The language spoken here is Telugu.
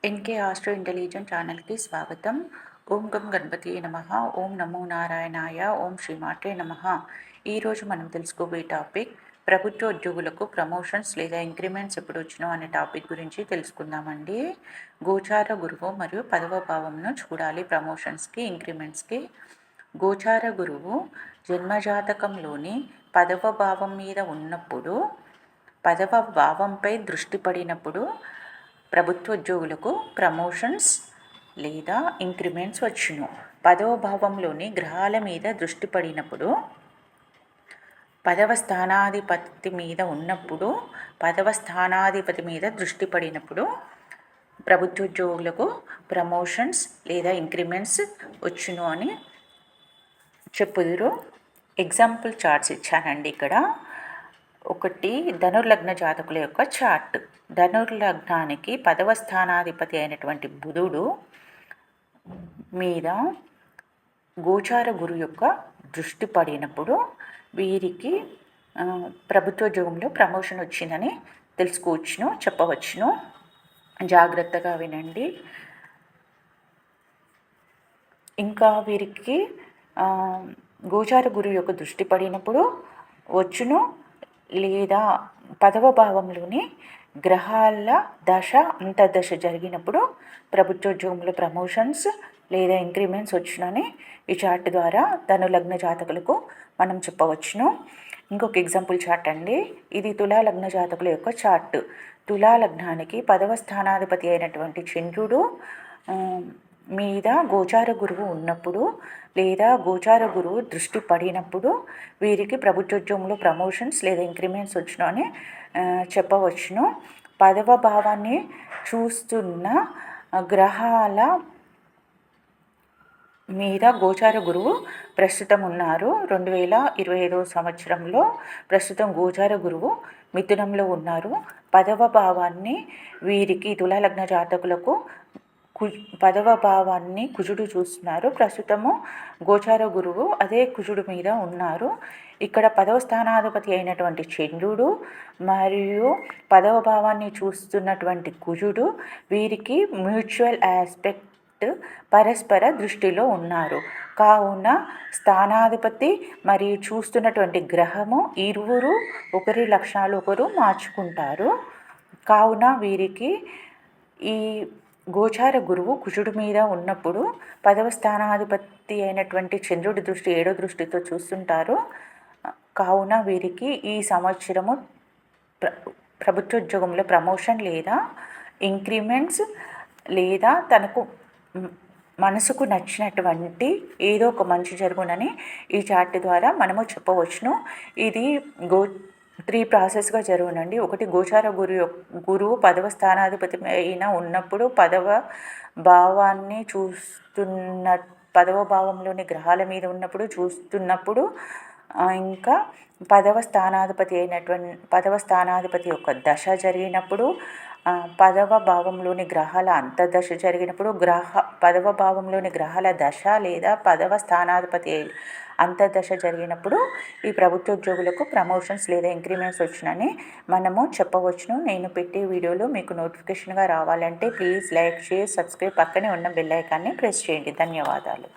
ఎన్కే ఆస్ట్రో ఇంటెలిజెంట్ ఛానల్కి స్వాగతం. ఓం గం గణపతి నమః. ఓం నమో నారాయణాయ. ఓం శ్రీమాత్రే నమః. ఈరోజు మనం తెలుసుకోబోయే టాపిక్ ప్రభుత్వ ఉద్యోగులకు ప్రమోషన్స్ లేదా ఇంక్రిమెంట్స్ ఎప్పుడు వచ్చినో అనే టాపిక్ గురించి తెలుసుకుందామండి. గోచార గురువు మరియు పదవ భావంను చూడాలి ప్రమోషన్స్కి ఇంక్రిమెంట్స్కి. గోచార గురువు జన్మజాతకంలోని పదవ భావం మీద ఉన్నప్పుడు, పదవ భావంపై దృష్టి పడినప్పుడు ప్రభుత్వ ఉద్యోగులకు ప్రమోషన్స్ లేదా ఇంక్రిమెంట్స్ వచ్చును. పదవ భావంలోని గ్రహాల మీద దృష్టి పడినప్పుడు, పదవ స్థానాధిపతి మీద ఉన్నప్పుడు, పదవ స్థానాధిపతి మీద దృష్టి పడినప్పుడు ప్రభుత్వ ఉద్యోగులకు ప్రమోషన్స్ లేదా ఇంక్రిమెంట్స్ వచ్చును అని చెప్పుదురు. ఎగ్జాంపుల్ చార్ట్స్ ఇచ్చానండి ఇక్కడ. ఒకటి ధనుర్లగ్న జాతకుల యొక్క చార్ట్. ధనుర్లగ్నానికి పదవ స్థానాధిపతి అయినటువంటి బుధుడు మీద గోచార గురు యొక్క దృష్టి పడినప్పుడు వీరికి ప్రభుత్వోద్యోగంలో ప్రమోషన్ వచ్చిందని తెలుసుకోవచ్చును, చెప్పవచ్చును. జాగ్రత్తగా వినండి. ఇంకా వీరికి గోచార గురువు యొక్క దృష్టి పడినప్పుడు వచ్చును, లేదా పదవ భావంలోని గ్రహాల దశ అంతర్దశ జరిగినప్పుడు ప్రభుత్వోద్యోగంలో ప్రమోషన్స్ లేదా ఇంక్రిమెంట్స్ వచ్చునని ఈ చార్ట్ ద్వారా ధనులగ్న జాతకులకు మనం చెప్పవచ్చును. ఇంకొక ఎగ్జాంపుల్ చార్ట్ అండి. ఇది తులాలగ్న జాతకుల యొక్క చార్ట్. తులాలగ్నానికి పదవ స్థానాధిపతి అయినటువంటి చంద్రుడు మీద గోచార గురువు ఉన్నప్పుడు, లేదా గోచార గురువు దృష్టి పడినప్పుడు వీరికి ప్రభుత్వోద్యోగంలో ప్రమోషన్స్ లేదా ఇంక్రిమెంట్స్ వచ్చును అని చెప్పవచ్చును. పదవ భావాన్ని చూస్తున్న గ్రహాల మీద గోచార గురువు ప్రస్తుతం ఉన్నారు. 2025 సంవత్సరంలో ప్రస్తుతం గోచార గురువు మిథునంలో ఉన్నారు. పదవ భావాన్ని వీరికి తులాలగ్న జాతకులకు పదవ భావాన్ని కుజుడు చూస్తున్నారు. ప్రస్తుతము గోచార గురువు అదే కుజుడు మీద ఉన్నారు. ఇక్కడ పదవ స్థానాధిపతి అయినటువంటి చంద్రుడు మరియు పదవ భావాన్ని చూస్తున్నటువంటి కుజుడు వీరికి మ్యూచువల్ ఆస్పెక్ట్ పరస్పర దృష్టిలో ఉన్నారు. కావున స్థానాధిపతి మరియు చూస్తున్నటువంటి గ్రహము ఇరువురు ఒకరి లక్షణాలు ఒకరు మార్చుకుంటారు. కావున వీరికి ఈ గోచార గురువు కుజుడు మీద ఉన్నప్పుడు పదవ స్థానాధిపతి అయినటువంటి చంద్రుడి దృష్టి 7వ దృష్టితో చూస్తుంటారు. కావున వీరికి ఈ సంవత్సరము ప్రభుత్వోద్యోగంలో ప్రమోషన్ లేదా ఇంక్రిమెంట్స్ లేదా తనకు మనసుకు నచ్చినటువంటి ఏదో ఒక మంచి జరుగునని ఈ చార్ట్ ద్వారా మనము చెప్పవచ్చును. ఇది 3 ప్రాసెస్గా జరుగునండి. ఒకటి గోచార గురువు పదవ స్థానాధిపతి అయిన ఉన్నప్పుడు పదవ భావాన్ని పదవ భావంలోని గ్రహాల మీద ఉన్నప్పుడు చూస్తున్నప్పుడు, ఇంకా పదవ స్థానాధిపతి యొక్క దశ జరిగినప్పుడు, పదవ భావంలోని గ్రహాల అంతర్దశ జరిగినప్పుడు, పదవ భావంలోని గ్రహాల దశ లేదా పదవ స్థానాధిపతి అంతర్దశ జరిగినప్పుడు ఈ ప్రభుత్వోద్యోగులకు ప్రమోషన్స్ లేదా ఇంక్రిమెంట్స్ వచ్చునని మనము చెప్పవచ్చును. నేను పెట్టే వీడియోలు మీకు నోటిఫికేషన్గా రావాలంటే ప్లీజ్ లైక్, షేర్, సబ్స్క్రైబ్, పక్కనే ఉన్న బెల్ ఐకాన్ని ప్రెస్ చేయండి. ధన్యవాదాలు.